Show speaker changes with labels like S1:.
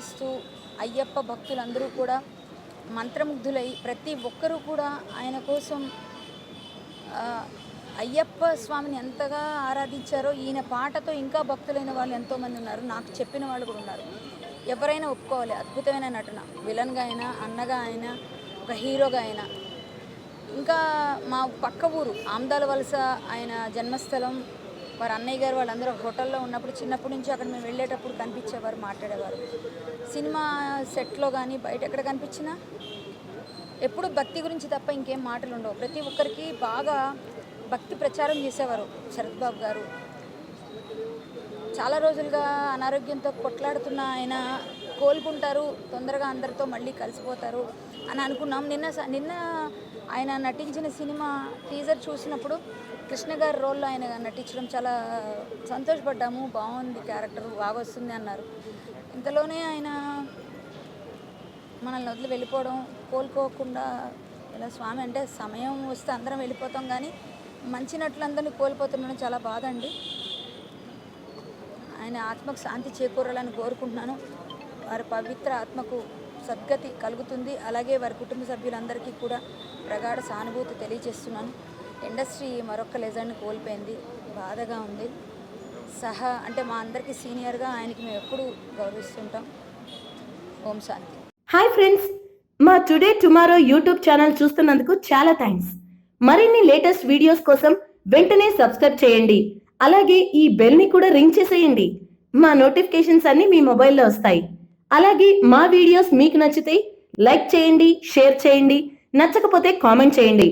S1: ఇస్తూ అయ్యప్ప భక్తులందరూ కూడా మంత్రముగ్ధులై ప్రతి ఒక్కరూ కూడా ఆయన కోసం అయ్యప్ప స్వామిని ఎంతగా ఆరాధించారో ఈయన పాటతో ఇంకా భక్తులైన వాళ్ళు ఎంతోమంది ఉన్నారు. నాకు చెప్పిన వాళ్ళు కూడా ఉన్నారు. ఎవరైనా ఒప్పుకోవాలి, అద్భుతమైన నటన, విలన్గా అయినా, అన్నగా అయినా, ఒక హీరోగా అయినా. ఇంకా మా పక్క ఊరు ఆమ్దాల వలస ఆయన జన్మస్థలం. వారు అన్నయ్య గారు వాళ్ళందరూ హోటల్లో ఉన్నప్పుడు చిన్నప్పటి నుంచి అక్కడ మేము వెళ్ళేటప్పుడు కనిపించేవారు, మాట్లాడేవారు. సినిమా సెట్లో కానీ బయట ఎక్కడ కనిపించినా ఎప్పుడు భక్తి గురించి తప్ప ఇంకేం మాటలు ఉండవు. ప్రతి ఒక్కరికి బాగా భక్తి ప్రచారం చేసేవారు శరత్ బాబు గారు. చాలా రోజులుగా అనారోగ్యంతో కొట్లాడుతున్న ఆయన కోలుకుంటారు, తొందరగా అందరితో మళ్ళీ కలిసిపోతారు అని అనుకున్నాం. నిన్న ఆయన నటించిన సినిమా టీజర్ చూసినప్పుడు కృష్ణ గారి రోల్లో ఆయన నటించడం చాలా సంతోషపడ్డాము. బాగుంది, క్యారెక్టర్ బాగా వస్తుంది అన్నారు. ఇంతలోనే ఆయన మనల్ని వదిలి వెళ్ళిపోవడం, కోలుకోకుండా ఇలా స్వామి అంటే సమయం వస్తే అందరం వెళ్ళిపోతాం, కానీ మంచి నటులందరినీ కోల్పోతుండడం చాలా బాధ అండి. ఆయన ఆత్మకు శాంతి చేకూరాలని కోరుకుంటున్నాను. వారి పవిత్ర ఆత్మకు సద్గతి కలుగుతుంది. అలాగే వారి కుటుంబ సభ్యులందరికీ కూడా ప్రగాఢ సానుభూతి తెలియజేస్తున్నాను. ఇండస్ట్రీ మరొక లెజెండ్ని కోల్పోయింది, బాధగా ఉంది. అంటే మా అందరికీ సీనియర్గా ఆయనకి మేము ఎప్పుడు గౌరవిస్తుంటాం. ఓం శాంతి.
S2: హాయ్ ఫ్రెండ్స్, మా టుడే టుమారో యూట్యూబ్ ఛానల్ చూస్తున్నందుకు చాలా థ్యాంక్స్. మరిన్ని లేటెస్ట్ వీడియోస్ కోసం వెంటనే సబ్స్క్రైబ్ చేయండి. అలాగే ఈ బెల్ ని కూడా రింగ్ చేసేయండి. మా నోటిఫికేషన్స్ అన్ని మీ మొబైల్లో వస్తాయి. అలాగే మా వీడియోస్ మీకు నచ్చితే లైక్ చేయండి, షేర్ చేయండి, నచ్చకపోతే కామెంట్ చేయండి.